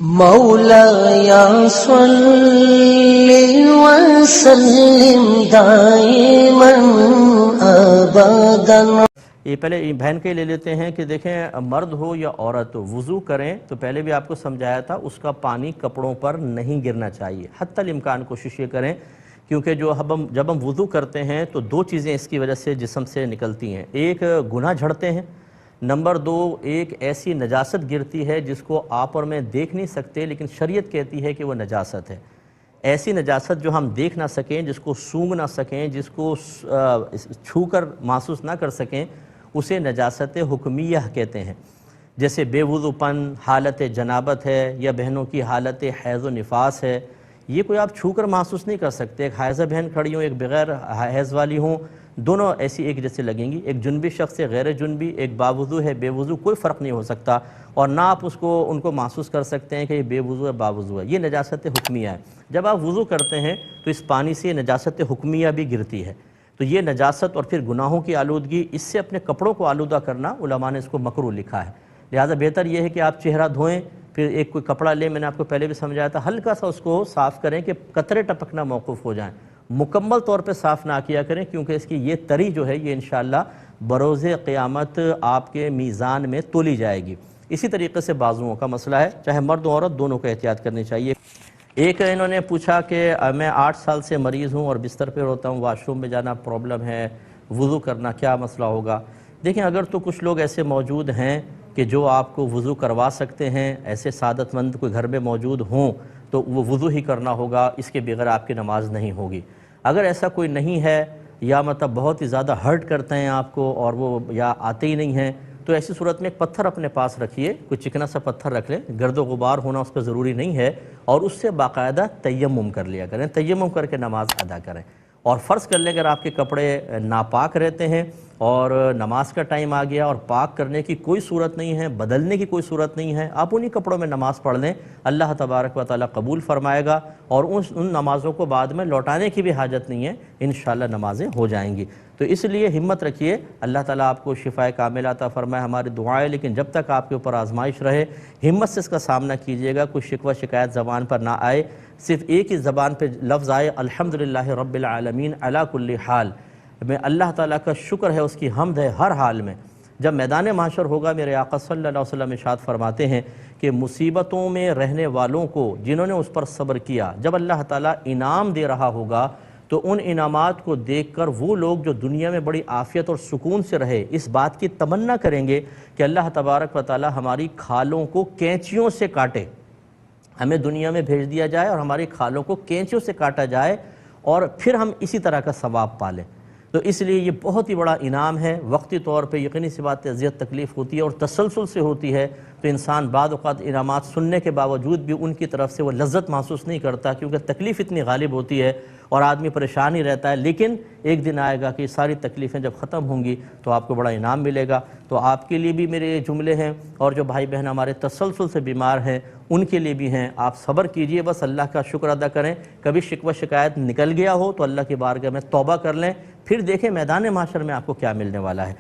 مولایا صلی وسلم دائما ابدا۔ یہ پہلے بہن کے لے لیتے ہیں کہ دیکھیں مرد ہو یا عورت ہو وضو کریں تو پہلے بھی آپ کو سمجھایا تھا اس کا پانی کپڑوں پر نہیں گرنا چاہیے، حتی الامکان کوشش یہ کریں، کیونکہ جب ہم وضو کرتے ہیں تو دو چیزیں اس کی وجہ سے جسم سے نکلتی ہیں، ایک گناہ جھڑتے ہیں، نمبر دو ایک ایسی نجاست گرتی ہے جس کو آپ اور میں دیکھ نہیں سکتے لیکن شریعت کہتی ہے کہ وہ نجاست ہے۔ ایسی نجاست جو ہم دیکھ نہ سکیں، جس کو سونگھ نہ سکیں، جس کو چھو کر محسوس نہ کر سکیں، اسے نجاست حکمیہ کہتے ہیں۔ جیسے بے وضو پن حالت جنابت ہے یا بہنوں کی حالت حیض و نفاس ہے، یہ کوئی آپ چھو کر محسوس نہیں کر سکتے۔ ایک حائضہ بہن کھڑی ہوں، ایک بغیر حیض والی ہوں، دونوں ایسی ایک جیسے لگیں گی۔ ایک جنبی شخص ہے، غیر جنبی، ایک باوضو ہے، بے وضو، کوئی فرق نہیں ہو سکتا، اور نہ آپ ان کو محسوس کر سکتے ہیں کہ یہ بے وضو ہے باوضو ہے۔ یہ نجاست حکمیہ ہے۔ جب آپ وضو کرتے ہیں تو اس پانی سے نجاست حکمیہ بھی گرتی ہے، تو یہ نجاست اور پھر گناہوں کی آلودگی، اس سے اپنے کپڑوں کو آلودہ کرنا علماء نے اس کو مکروہ لکھا ہے۔ لہٰذا بہتر یہ ہے کہ آپ چہرہ دھوئیں، پھر ایک کوئی کپڑا لیں، میں نے آپ کو پہلے بھی سمجھایا تھا، ہلکا سا اس کو صاف کریں کہ قطرے ٹپکنا موقوف ہو جائیں، مکمل طور پہ صاف نہ کیا کریں، کیونکہ اس کی یہ تری جو ہے یہ انشاءاللہ بروز قیامت آپ کے میزان میں تولی جائے گی۔ اسی طریقے سے بازوؤں کا مسئلہ ہے، چاہے مرد و عورت دونوں کو احتیاط کرنی چاہیے۔ ایک انہوں نے پوچھا کہ میں 8 سال سے مریض ہوں اور بستر پہ ہوتا ہوں، واش روم میں جانا پرابلم ہے، وضو کرنا کیا مسئلہ ہوگا؟ دیکھیں اگر تو کچھ لوگ ایسے موجود ہیں کہ جو آپ کو وضو کروا سکتے ہیں، ایسے سعادت مند کوئی گھر میں موجود ہوں تو وہ وضو ہی کرنا ہوگا، اس کے بغیر آپ کی نماز نہیں ہوگی۔ اگر ایسا کوئی نہیں ہے یا مطلب بہت ہی زیادہ ہرٹ کرتے ہیں آپ کو اور وہ یا آتے ہی نہیں ہیں، تو ایسی صورت میں ایک پتھر اپنے پاس رکھیے، کوئی چکنا سا پتھر رکھ لیں، گرد و غبار ہونا اس پہ ضروری نہیں ہے، اور اس سے باقاعدہ تیمم کر لیا کریں، تیمم کر کے نماز ادا کریں۔ اور فرض کر لیں اگر آپ کے کپڑے ناپاک رہتے ہیں اور نماز کا ٹائم آ گیا اور پاک کرنے کی کوئی صورت نہیں ہے، بدلنے کی کوئی صورت نہیں ہے، آپ انہی کپڑوں میں نماز پڑھ لیں، اللہ تبارک و تعالیٰ قبول فرمائے گا، اور ان نمازوں کو بعد میں لوٹانے کی بھی حاجت نہیں ہے، انشاءاللہ نمازیں ہو جائیں گی۔ تو اس لیے ہمت رکھیے، اللہ تعالیٰ آپ کو شفائے کاملہ عطا فرمائے، ہماری دعائیں، لیکن جب تک آپ کے اوپر آزمائش رہے ہمت سے اس کا سامنا کیجئے گا، کوئی شکوہ شکایت زبان پر نہ آئے، صرف ایک ہی زبان پہ لفظ آئے، الحمدللہ رب العالمین علی کل حال، میں اللہ تعالیٰ کا شکر ہے، اس کی حمد ہے ہر حال میں۔ جب میدان محشر ہوگا، میرے آقا صلی اللہ علیہ وسلم ارشاد فرماتے ہیں کہ مصیبتوں میں رہنے والوں کو جنہوں نے اس پر صبر کیا، جب اللہ تعالیٰ انعام دے رہا ہوگا تو ان انعامات کو دیکھ کر وہ لوگ جو دنیا میں بڑی عافیت اور سکون سے رہے، اس بات کی تمنا کریں گے کہ اللہ تبارک و تعالیٰ ہماری کھالوں کو کینچیوں سے کاٹے، ہمیں دنیا میں بھیج دیا جائے اور ہماری کھالوں کو کینچیوں سے کاٹا جائے، اور پھر ہم اسی طرح کا ثواب پالیں۔ تو اس لیے یہ بہت ہی بڑا انعام ہے۔ وقتی طور پہ یقینی سی بات ہے اذیت تکلیف ہوتی ہے اور تسلسل سے ہوتی ہے، تو انسان بعض اوقات انعامات سننے کے باوجود بھی ان کی طرف سے وہ لذت محسوس نہیں کرتا، کیونکہ تکلیف اتنی غالب ہوتی ہے اور آدمی پریشان ہی رہتا ہے، لیکن ایک دن آئے گا کہ یہ ساری تکلیفیں جب ختم ہوں گی تو آپ کو بڑا انعام ملے گا۔ تو آپ کے لیے بھی میرے جملے ہیں، اور جو بھائی بہن ہمارے تسلسل سے بیمار ہیں ان کے لیے بھی ہیں، آپ صبر کیجئے، بس اللہ کا شکر ادا کریں۔ کبھی شکوہ شکایت نکل گیا ہو تو اللہ کی بارگاہ میں توبہ کر لیں، پھر دیکھیں میدان محشر میں آپ کو کیا ملنے والا ہے۔